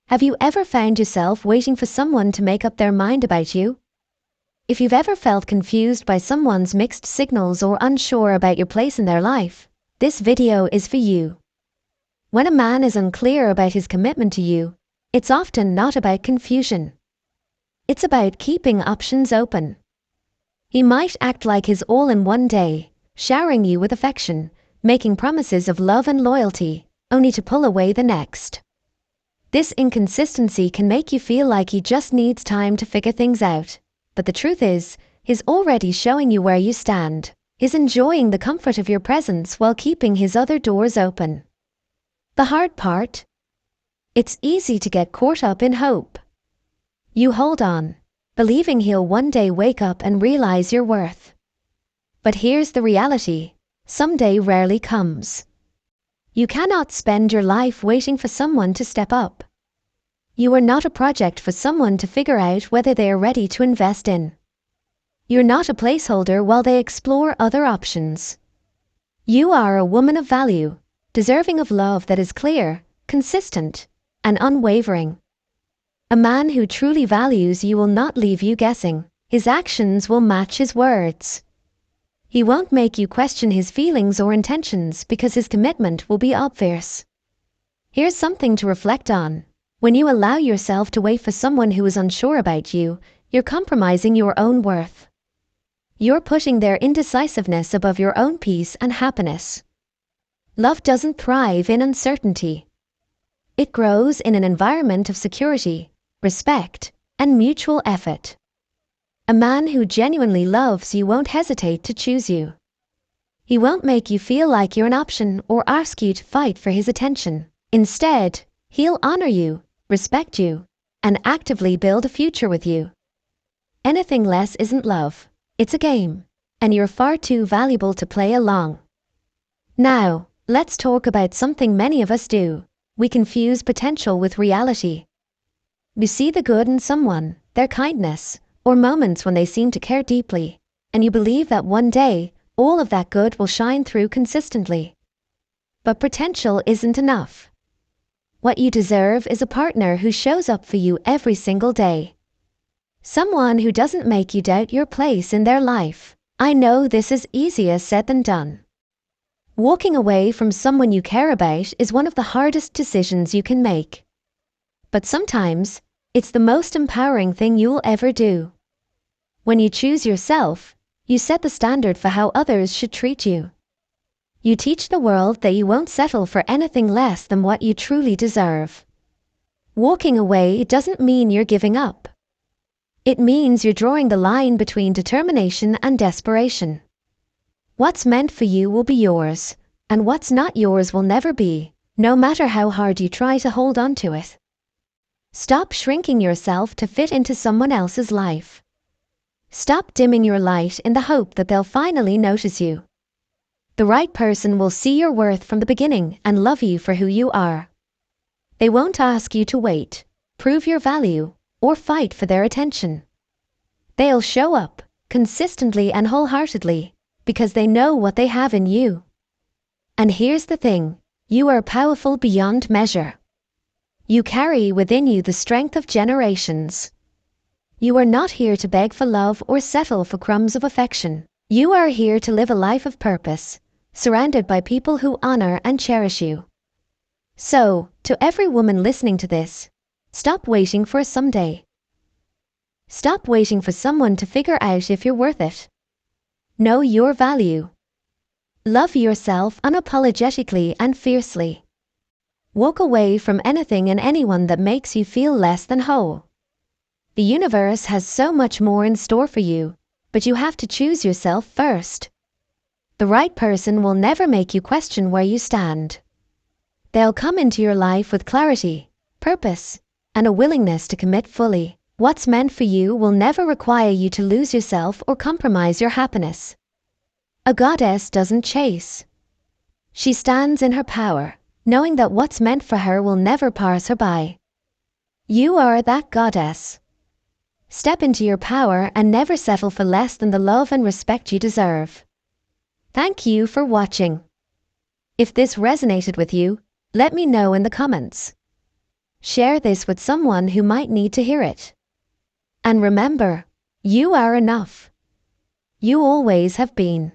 Have you ever found yourself waiting for someone to make up their mind about you? If you've ever felt confused by someone's mixed signals or unsure about your place in their life, this video is for you. When a man is unclear about his commitment to you, it's often not about confusion. It's about keeping options open. He might act like his all in one day, showering you with affection, making promises of love and loyalty, only to pull away the next. This inconsistency can make you feel like he just needs time to figure things out, but the truth is, he's already showing you where you stand. He's enjoying the comfort of your presence while keeping his other doors open. The hard part? It's easy to get caught up in hope. You hold on, believing he'll one day wake up and realize your worth. But here's the reality: someday rarely comes. You cannot spend your life waiting for someone to step up. You are not a project for someone to figure out whether they are ready to invest in. You're not a placeholder while they explore other options. You are a woman of value, deserving of love that is clear, consistent, and unwavering. A man who truly values you will not leave you guessing. His actions will match his words. He won't make you question his feelings or intentions because his commitment will be obvious. Here's something to reflect on. When you allow yourself to wait for someone who is unsure about you, you're compromising your own worth. You're putting their indecisiveness above your own peace and happiness. Love doesn't thrive in uncertainty. It grows in an environment of security, respect, and mutual effort. A man who genuinely loves you won't hesitate to choose you. He won't make you feel like you're an option or ask you to fight for his attention. Instead, he'll honor you, respect you, and actively build a future with you. Anything less isn't love. It's a game, and you're far too valuable to play along. Now, let's talk about something many of us do. We confuse potential with reality. You see the good in someone, their kindness, or moments when they seem to care deeply, and you believe that one day, all of that good will shine through consistently. But potential isn't enough. What you deserve is a partner who shows up for you every single day. Someone who doesn't make you doubt your place in their life. I know this is easier said than done. Walking away from someone you care about is one of the hardest decisions you can make. But sometimes, it's the most empowering thing you'll ever do. When you choose yourself, you set the standard for how others should treat you. You teach the world that you won't settle for anything less than what you truly deserve. Walking away doesn't mean you're giving up. It means you're drawing the line between determination and desperation. What's meant for you will be yours, and what's not yours will never be, no matter how hard you try to hold on to it. Stop shrinking yourself to fit into someone else's life. Stop dimming your light in the hope that they'll finally notice you. The right person will see your worth from the beginning and love you for who you are. They won't ask you to wait, prove your value, or fight for their attention. They'll show up, consistently and wholeheartedly, because they know what they have in you. And here's the thing, you are powerful beyond measure. You carry within you the strength of generations. You are not here to beg for love or settle for crumbs of affection. You are here to live a life of purpose, surrounded by people who honor and cherish you. So, to every woman listening to this, stop waiting for a someday. Stop waiting for someone to figure out if you're worth it. Know your value. Love yourself unapologetically and fiercely. Walk away from anything and anyone that makes you feel less than whole. The universe has so much more in store for you, but you have to choose yourself first. The right person will never make you question where you stand. They'll come into your life with clarity, purpose, and a willingness to commit fully. What's meant for you will never require you to lose yourself or compromise your happiness. A goddess doesn't chase. She stands in her power, knowing that what's meant for her will never pass her by. You are that goddess. Step into your power and never settle for less than the love and respect you deserve. Thank you for watching. If this resonated with you, let me know in the comments. Share this with someone who might need to hear it. And remember, you are enough. You always have been.